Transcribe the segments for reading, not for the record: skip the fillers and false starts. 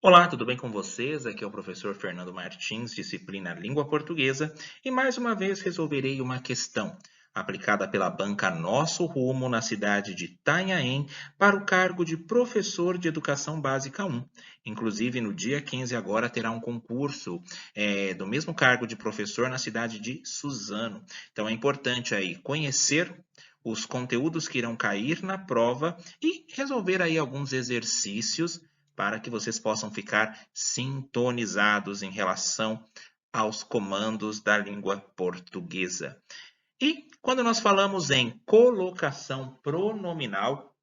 Olá, tudo bem com vocês? Aqui é o professor Fernando Martins, disciplina Língua Portuguesa, e mais uma vez resolverei uma questão aplicada pela banca Nosso Rumo na cidade de Itanhaém para o cargo de professor de Educação Básica 1. Inclusive, no dia 15 agora terá um concurso do mesmo cargo de professor na cidade de Suzano. Então é importante aí conhecer os conteúdos que irão cair na prova e resolver aí alguns exercícios para que vocês possam ficar sintonizados em relação aos comandos da língua portuguesa. E quando nós falamos em colocação pronominal,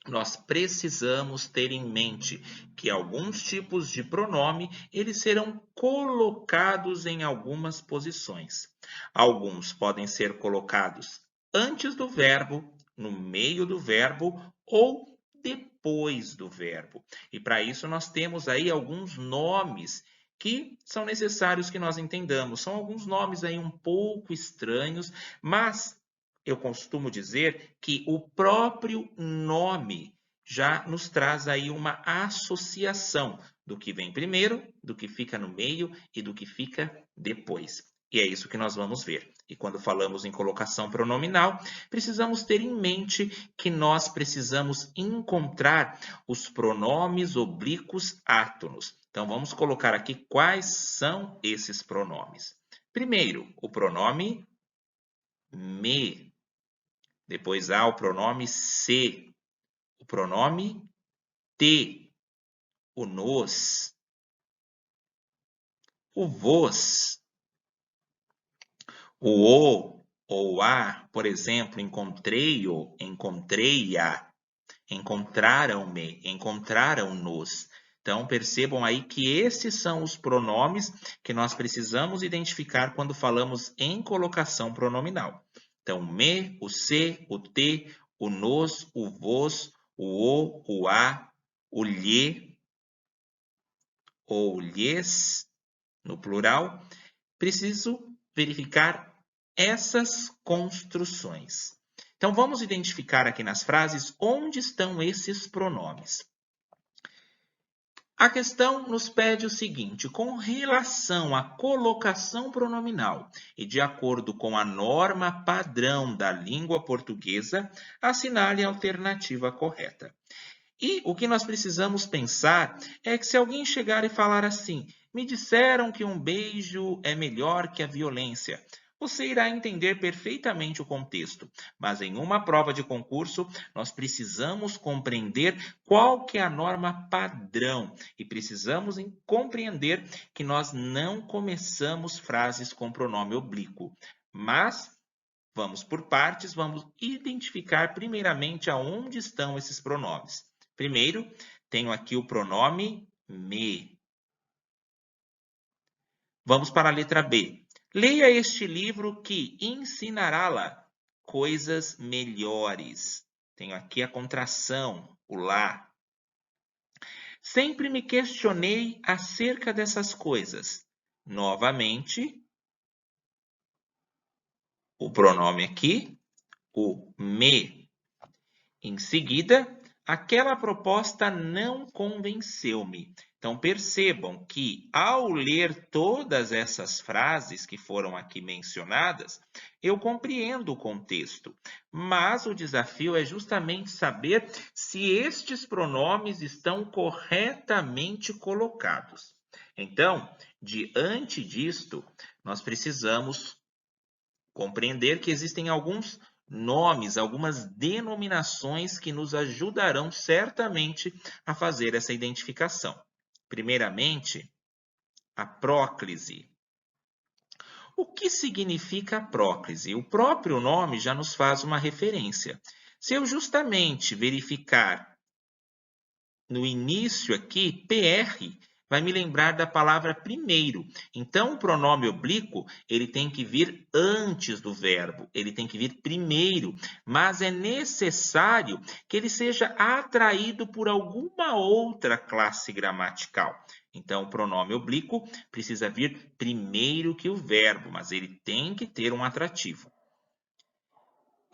nós precisamos ter em mente que alguns tipos de pronome eles serão colocados em algumas posições. Alguns podem ser colocados antes do verbo, no meio do verbo ou depois do verbo. E para isso nós temos aí alguns nomes que são necessários que nós entendamos. São alguns nomes aí um pouco estranhos, mas eu costumo dizer que o próprio nome já nos traz aí uma associação do que vem primeiro, do que fica no meio e do que fica depois. E é isso que nós vamos ver. E quando falamos em colocação pronominal, precisamos ter em mente que nós precisamos encontrar os pronomes oblíquos átonos. Então vamos colocar aqui quais são esses pronomes. Primeiro, o pronome me. Depois há o pronome se, o pronome te, o nos, o vos, o ou a, por exemplo, encontrei-o, encontrei-a, encontraram-me, encontraram-nos. Então, percebam aí que esses são os pronomes que nós precisamos identificar quando falamos em colocação pronominal. Então, me, o se, o te, o nos, o vos, o a, o lhe ou lhes, no plural, preciso verificar essas construções. Então, vamos identificar aqui nas frases onde estão esses pronomes. A questão nos pede o seguinte: com relação à colocação pronominal e de acordo com a norma padrão da língua portuguesa, assinale a alternativa correta. E o que nós precisamos pensar é que se alguém chegar e falar assim, me disseram que um beijo é melhor que a violência, você irá entender perfeitamente o contexto, mas em uma prova de concurso nós precisamos compreender qual que é a norma padrão e precisamos compreender que nós não começamos frases com pronome oblíquo, mas vamos por partes, vamos identificar primeiramente aonde estão esses pronomes. Primeiro, tenho aqui o pronome me. Vamos para a letra B. Leia este livro que ensinará-la coisas melhores. Tenho aqui a contração, o lá. Sempre me questionei acerca dessas coisas. Novamente, o pronome aqui, o me. Em seguida, aquela proposta não convenceu-me. Então, percebam que, ao ler todas essas frases que foram aqui mencionadas, eu compreendo o contexto, mas o desafio é justamente saber se estes pronomes estão corretamente colocados. Então, diante disto, nós precisamos compreender que existem alguns nomes, algumas denominações que nos ajudarão certamente a fazer essa identificação. Primeiramente, a próclise. O que significa próclise? O próprio nome já nos faz uma referência. Se eu justamente verificar no início aqui, PR, vai me lembrar da palavra primeiro. Então, o pronome oblíquo, ele tem que vir antes do verbo, ele tem que vir primeiro, mas é necessário que ele seja atraído por alguma outra classe gramatical. Então, o pronome oblíquo precisa vir primeiro que o verbo, mas ele tem que ter um atrativo.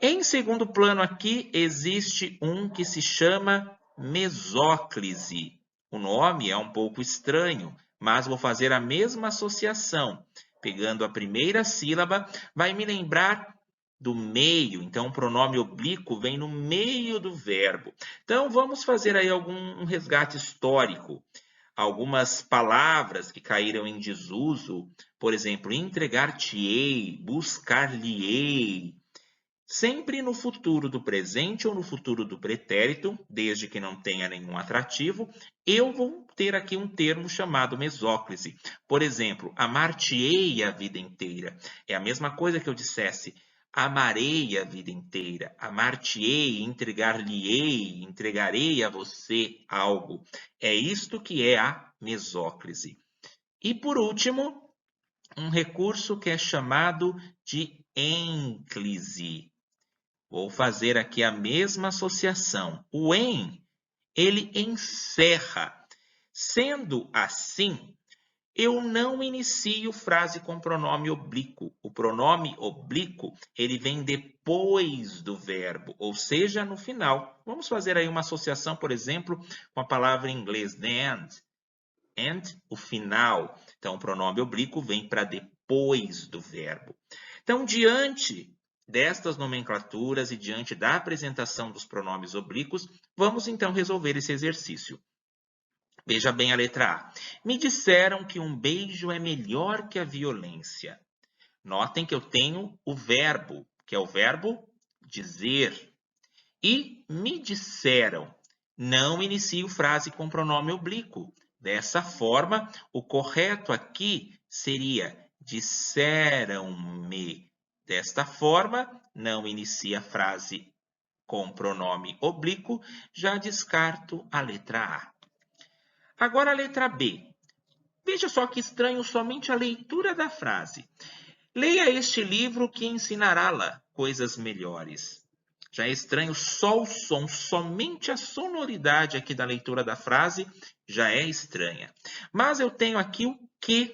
Em segundo plano aqui, existe um que se chama mesóclise. O nome é um pouco estranho, mas vou fazer a mesma associação. Pegando a primeira sílaba, vai me lembrar do meio. Então, o pronome oblíquo vem no meio do verbo. Então, vamos fazer aí algum resgate histórico. Algumas palavras que caíram em desuso, por exemplo, entregar-te-ei, buscar-lhe-ei, sempre no futuro do presente ou no futuro do pretérito, desde que não tenha nenhum atrativo, eu vou ter aqui um termo chamado mesóclise. Por exemplo, amar-te-ei a vida inteira. É a mesma coisa que eu dissesse amarei a vida inteira, amar-te-ei, entregar-lhe-ei, entregarei a você algo. É isto que é a mesóclise. E por último, um recurso que é chamado de ênclise. Vou fazer aqui a mesma associação. O em, ele encerra. Sendo assim, eu não inicio frase com pronome oblíquo. O pronome oblíquo, ele vem depois do verbo, ou seja, no final. Vamos fazer aí uma associação, por exemplo, com a palavra em inglês, the end. And, o final. Então, o pronome oblíquo vem para depois do verbo. Então, diante destas nomenclaturas e diante da apresentação dos pronomes oblíquos, vamos então resolver esse exercício. Veja bem a letra A. Me disseram que um beijo é melhor que a violência. Notem que eu tenho o verbo, que é o verbo dizer. E me disseram. Não inicio frase com pronome oblíquo. Dessa forma, o correto aqui seria disseram-me. Desta forma, não inicia a frase com pronome oblíquo, já descarto a letra A. Agora a letra B. Veja só que estranho somente a leitura da frase. Leia este livro que ensinará-la coisas melhores. Já é estranho só o som, somente a sonoridade aqui da leitura da frase já é estranha. Mas eu tenho aqui o que.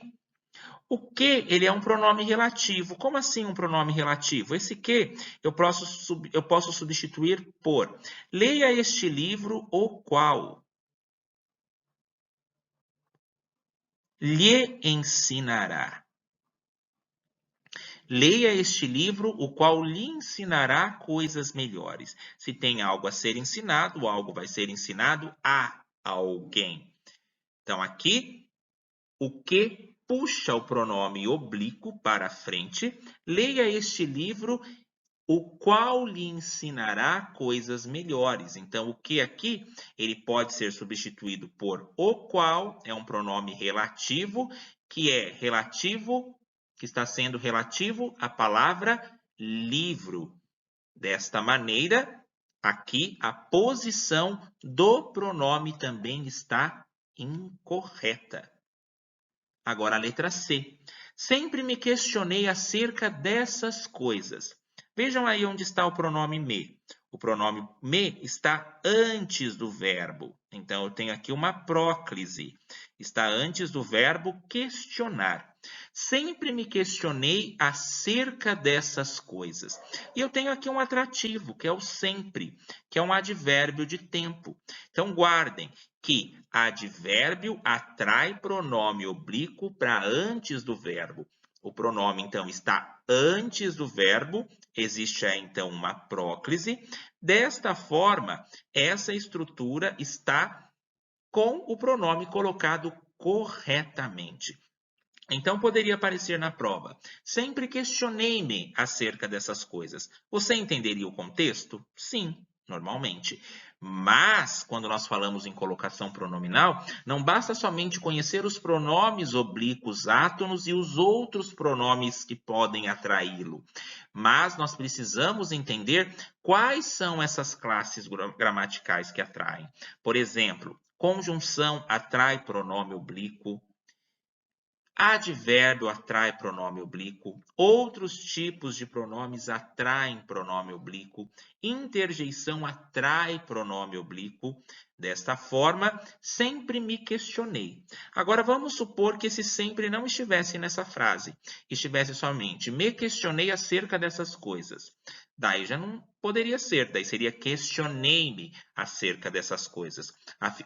O que, ele é um pronome relativo. Como assim um pronome relativo? Esse que eu posso substituir por leia este livro, o qual lhe ensinará. Leia este livro, o qual lhe ensinará coisas melhores. Se tem algo a ser ensinado, algo vai ser ensinado a alguém. Então, aqui, o que puxa o pronome oblíquo para frente. Leia este livro, o qual lhe ensinará coisas melhores. Então, o que aqui, ele pode ser substituído por o qual, é um pronome relativo, que é relativo, que está sendo relativo à palavra livro. Desta maneira, aqui, a posição do pronome também está incorreta. Agora a letra C. Sempre me questionei acerca dessas coisas. Vejam aí onde está o pronome me. O pronome me está antes do verbo. Então, eu tenho aqui uma próclise. Está antes do verbo questionar. Sempre me questionei acerca dessas coisas. E eu tenho aqui um atrativo, que é o sempre, que é um advérbio de tempo. Então, guardem que advérbio atrai pronome oblíquo para antes do verbo. O pronome, então, está antes do verbo, existe aí, então, uma próclise. Desta forma, essa estrutura está com o pronome colocado corretamente. Então, poderia aparecer na prova. Sempre questionei-me acerca dessas coisas. Você entenderia o contexto? Sim, normalmente. Mas, quando nós falamos em colocação pronominal, não basta somente conhecer os pronomes oblíquos átonos e os outros pronomes que podem atraí-lo. Mas nós precisamos entender quais são essas classes gramaticais que atraem. Por exemplo, conjunção atrai pronome oblíquo. Advérbio atrai pronome oblíquo. Outros tipos de pronomes atraem pronome oblíquo. Interjeição atrai pronome oblíquo. Desta forma, sempre me questionei. Agora, vamos supor que esse sempre não estivesse nessa frase. Estivesse somente me questionei acerca dessas coisas. Daí já não poderia ser, daí seria questionei-me acerca dessas coisas.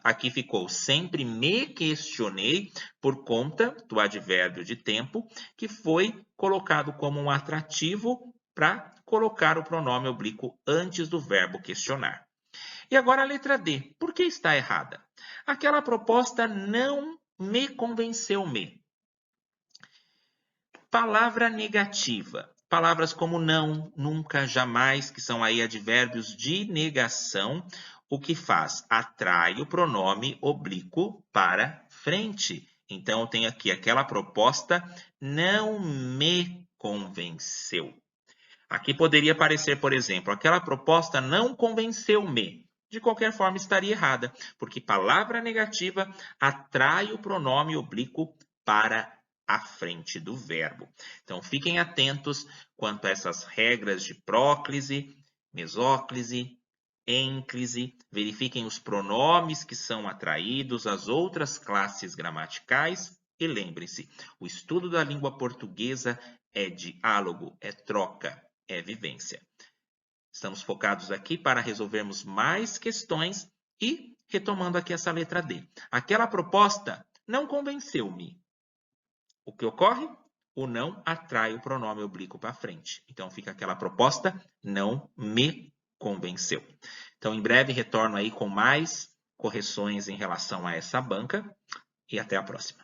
Aqui ficou sempre me questionei por conta do advérbio de tempo, que foi colocado como um atrativo para colocar o pronome oblíquo antes do verbo questionar. E agora a letra D. Por que está errada? Aquela proposta não me convenceu-me. Palavra negativa. Palavras como não, nunca, jamais, que são aí advérbios de negação, o que faz? Atrai o pronome oblíquo para frente. Então, eu tenho aqui aquela proposta não me convenceu. Aqui poderia aparecer, por exemplo, aquela proposta não convenceu-me. De qualquer forma, estaria errada, porque palavra negativa atrai o pronome oblíquo para a frente do verbo. Então, fiquem atentos quanto a essas regras de próclise, mesóclise, ênclise. Verifiquem os pronomes que são atraídos, as outras classes gramaticais. E lembrem-se, o estudo da língua portuguesa é diálogo, é troca, é vivência. Estamos focados aqui para resolvermos mais questões e retomando aqui essa letra D. Aquela proposta não convenceu-me. O que ocorre? O não atrai o pronome oblíquo para frente. Então fica aquela proposta não me convenceu. Então em breve retorno aí com mais correções em relação a essa banca e até a próxima.